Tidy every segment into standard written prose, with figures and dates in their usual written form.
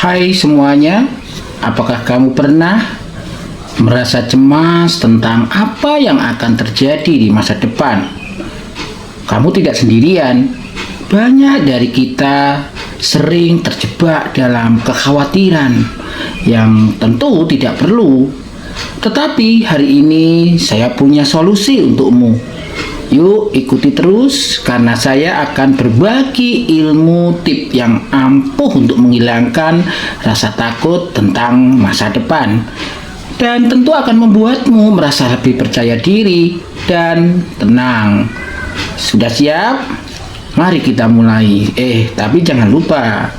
Hai semuanya, apakah kamu pernah merasa cemas tentang apa yang akan terjadi di masa depan? Kamu tidak sendirian. Banyak dari kita sering terjebak dalam kekhawatiran yang tentu tidak perlu. Tetapi hari ini saya punya solusi untukmu. Yuk ikuti terus karena saya akan berbagi ilmu tip yang ampuh untuk menghilangkan rasa takut tentang masa depan. Dan tentu akan membuatmu merasa lebih percaya diri dan tenang. Sudah siap? Mari kita mulai. Tapi jangan lupa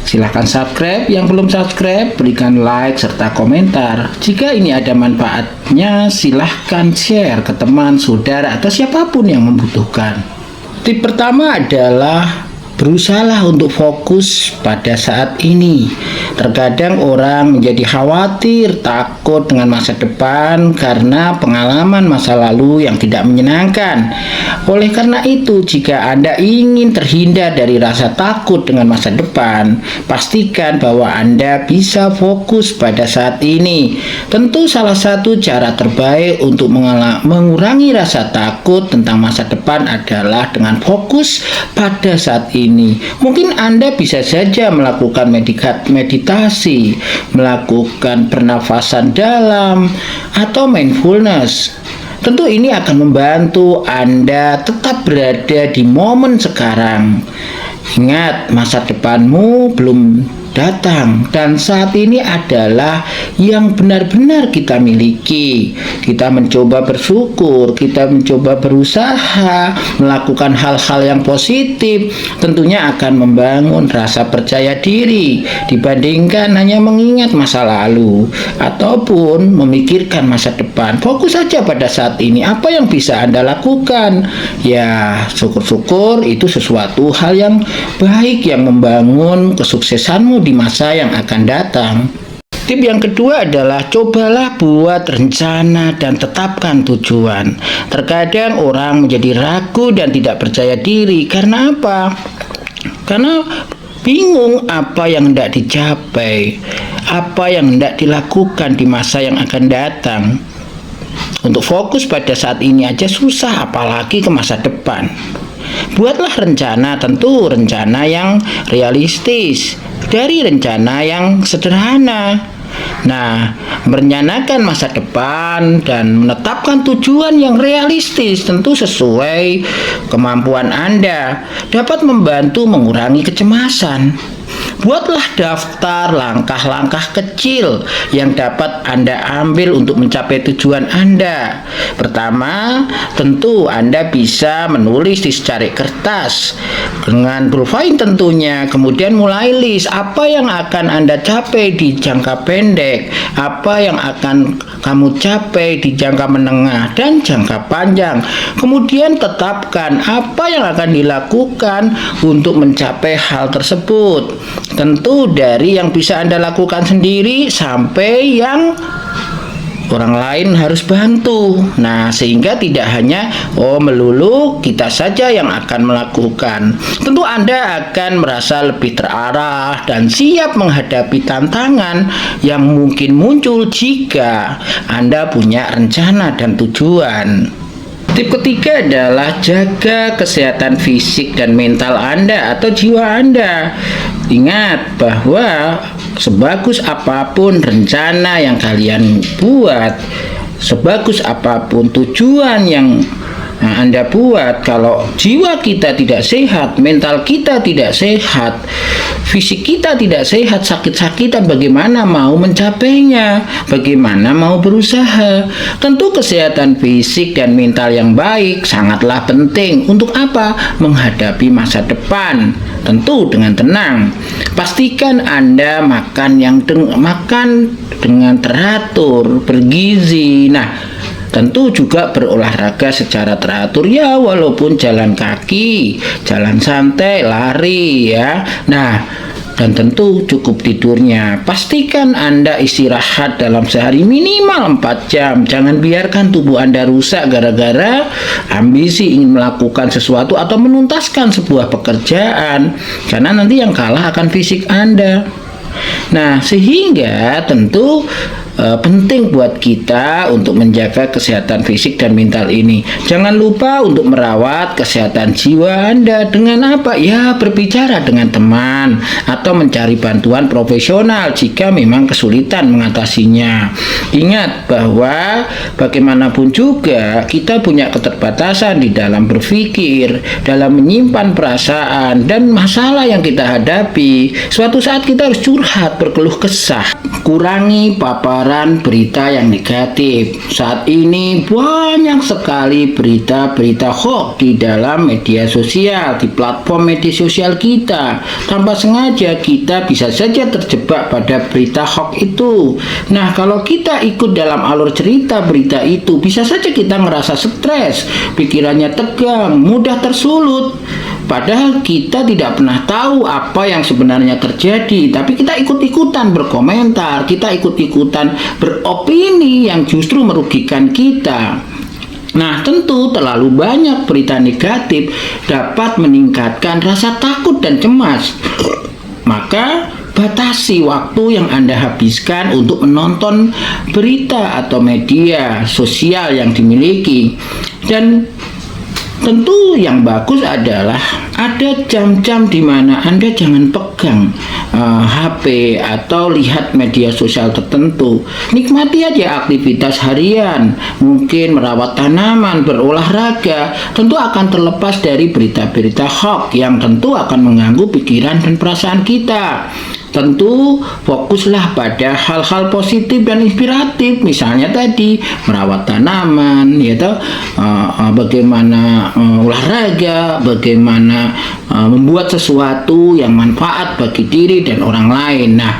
silahkan subscribe, yang belum subscribe berikan like serta komentar. Jika ini ada manfaatnya silahkan share ke teman, saudara atau siapapun yang membutuhkan. Tip pertama adalah berusahalah untuk fokus pada saat ini. Terkadang orang menjadi khawatir, takut dengan masa depan karena pengalaman masa lalu yang tidak menyenangkan. Oleh karena itu, jika Anda ingin terhindar dari rasa takut dengan masa depan, pastikan bahwa Anda bisa fokus pada saat ini. Tentu salah satu cara terbaik untuk mengurangi rasa takut tentang masa depan adalah dengan fokus pada saat ini. Mungkin Anda bisa saja melakukan meditasi, melakukan pernafasan dalam, atau mindfulness. Tentu ini akan membantu Anda tetap berada di momen sekarang. Ingat, masa depanmu belum datang dan saat ini adalah yang benar-benar kita miliki. Kita mencoba bersyukur, kita mencoba berusaha melakukan hal-hal yang positif, tentunya akan membangun rasa percaya diri dibandingkan hanya mengingat masa lalu ataupun memikirkan masa depan. Fokus saja pada saat ini. Apa yang bisa Anda lakukan? Ya, syukur-syukur itu sesuatu hal yang baik yang membangun kesuksesanmu di masa yang akan datang. Tip yang kedua adalah cobalah buat rencana dan tetapkan tujuan. Terkadang orang menjadi ragu dan tidak percaya diri. Karena apa? Karena bingung apa yang hendak dicapai, apa yang hendak dilakukan di masa yang akan datang. Untuk fokus pada saat ini aja susah, apalagi ke masa depan. Buatlah rencana, tentu rencana yang realistis dari rencana yang sederhana. Nah, merencanakan masa depan dan menetapkan tujuan yang realistis tentu sesuai kemampuan Anda dapat membantu mengurangi kecemasan. Buatlah daftar langkah-langkah kecil yang dapat Anda ambil untuk mencapai tujuan Anda. Pertama, tentu Anda bisa menulis di secari kertas dengan pulpen tentunya. Kemudian mulai list apa yang akan Anda capai di jangka pendek, apa yang akan kamu capai di jangka menengah dan jangka panjang. Kemudian tetapkan apa yang akan dilakukan untuk mencapai hal tersebut. Tentu dari yang bisa Anda lakukan sendiri sampai yang orang lain harus bantu. Nah, sehingga tidak hanya melulu kita saja yang akan melakukan. Tentu Anda akan merasa lebih terarah dan siap menghadapi tantangan yang mungkin muncul jika Anda punya rencana dan tujuan. Tip ketiga adalah jaga kesehatan fisik dan mental Anda atau jiwa Anda. Ingat bahwa sebagus apapun rencana yang kalian buat, sebagus apapun tujuan yang Anda buat, kalau jiwa kita tidak sehat, mental kita tidak sehat, fisik kita tidak sehat, sakit-sakitan, bagaimana mau mencapainya? Bagaimana mau berusaha? Tentu kesehatan fisik dan mental yang baik sangatlah penting. Untuk apa? Menghadapi masa depan. Tentu dengan tenang. Pastikan Anda makan dengan teratur, bergizi. Nah, tentu juga berolahraga secara teratur ya, walaupun jalan kaki, jalan santai, lari ya. Nah, dan tentu cukup tidurnya. Pastikan Anda istirahat dalam sehari minimal 4 jam. Jangan biarkan tubuh Anda rusak gara-gara ambisi ingin melakukan sesuatu atau menuntaskan sebuah pekerjaan, karena nanti yang kalah akan fisik Anda. Nah, sehingga tentu penting buat kita untuk menjaga kesehatan fisik dan mental ini. Jangan lupa untuk merawat kesehatan jiwa Anda dengan apa? Ya, berbicara dengan teman atau mencari bantuan profesional jika memang kesulitan mengatasinya. Ingat bahwa bagaimanapun juga kita punya keterbatasan di dalam berpikir, dalam menyimpan perasaan dan masalah yang kita hadapi. Suatu saat kita harus curhat, berkeluh kesah. Kurangi paparan berita yang negatif. Saat ini banyak sekali berita-berita hoax di dalam media sosial, di platform media sosial kita. Tanpa sengaja kita bisa saja terjebak pada berita hoax itu. Nah, kalau kita ikut dalam alur cerita berita itu, bisa saja kita ngerasa stres, pikirannya tegang, mudah tersulut. Padahal kita tidak pernah tahu apa yang sebenarnya terjadi, tapi kita ikut-ikutan berkomentar, kita ikut-ikutan beropini yang justru merugikan kita. Nah, tentu terlalu banyak berita negatif dapat meningkatkan rasa takut dan cemas. Maka batasi waktu yang Anda habiskan untuk menonton berita atau media sosial yang dimiliki. Dan tentu yang bagus adalah ada jam-jam di mana Anda jangan pegang HP atau lihat media sosial tertentu. Nikmati aja aktivitas harian, mungkin merawat tanaman, berolahraga. Tentu akan terlepas dari berita-berita hoax yang tentu akan mengganggu pikiran dan perasaan kita. Tentu fokuslah pada hal-hal positif dan inspiratif, misalnya tadi merawat tanaman, bagaimana olahraga, bagaimana membuat sesuatu yang manfaat bagi diri dan orang lain. Nah,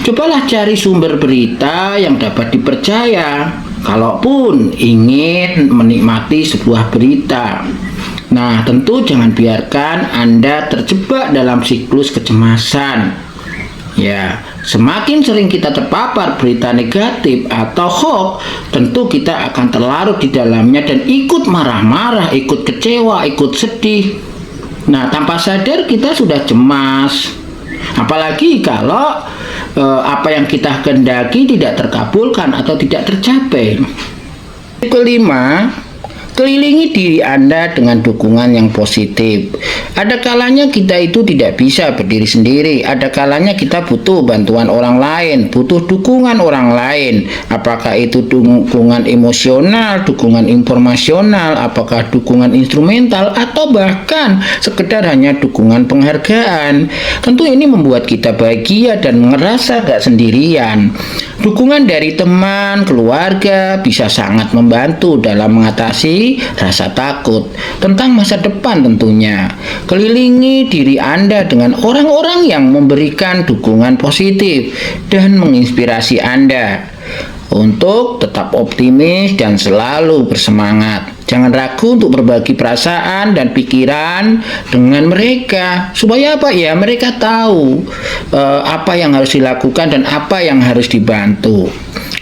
cobalah cari sumber berita yang dapat dipercaya kalaupun ingin menikmati sebuah berita. Nah, tentu jangan biarkan Anda terjebak dalam siklus kecemasan. Ya, semakin sering kita terpapar berita negatif atau hoax, tentu kita akan terlarut di dalamnya dan ikut marah-marah, ikut kecewa, ikut sedih. Nah, tanpa sadar kita sudah cemas. Apalagi kalau apa yang kita kehendaki tidak terkabulkan atau tidak tercapai. Kelima, kelilingi diri Anda dengan dukungan yang positif. Ada kalanya kita itu tidak bisa berdiri sendiri. Ada kalanya kita butuh bantuan orang lain, butuh dukungan orang lain. Apakah itu dukungan emosional, dukungan informasional, apakah dukungan instrumental, atau bahkan sekedar hanya dukungan penghargaan. Tentu ini membuat kita bahagia dan merasa gak sendirian. Dukungan dari teman, keluarga bisa sangat membantu dalam mengatasi rasa takut tentang masa depan tentunya. Kelilingi diri Anda dengan orang-orang yang memberikan dukungan positif dan menginspirasi Anda untuk tetap optimis dan selalu bersemangat. Jangan ragu untuk berbagi perasaan dan pikiran dengan mereka. Supaya apa ya? Mereka tahu apa yang harus dilakukan dan apa yang harus dibantu.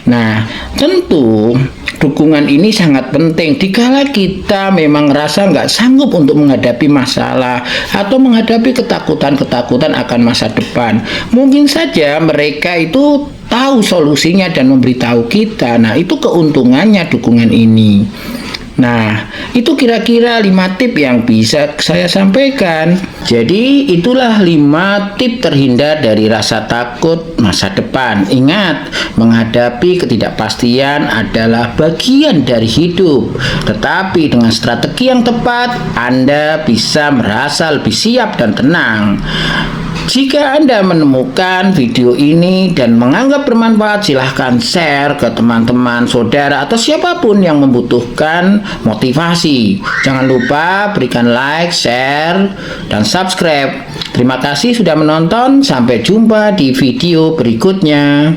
Nah, tentu dukungan ini sangat penting dikala kita memang rasa nggak sanggup untuk menghadapi masalah atau menghadapi ketakutan-ketakutan akan masa depan. Mungkin saja mereka itu tahu solusinya dan memberitahu kita. Nah, itu keuntungannya dukungan ini. Nah, itu kira-kira 5 tip yang bisa saya sampaikan. Jadi, itulah 5 tip terhindar dari rasa takut masa depan. Ingat, menghadapi ketidakpastian adalah bagian dari hidup. Tetapi dengan strategi yang tepat, Anda bisa merasa lebih siap dan tenang. Jika Anda menemukan video ini dan menganggap bermanfaat, silahkan share ke teman-teman, saudara, atau siapapun yang membutuhkan motivasi. Jangan lupa berikan like, share, dan subscribe. Terima kasih sudah menonton. Sampai jumpa di video berikutnya.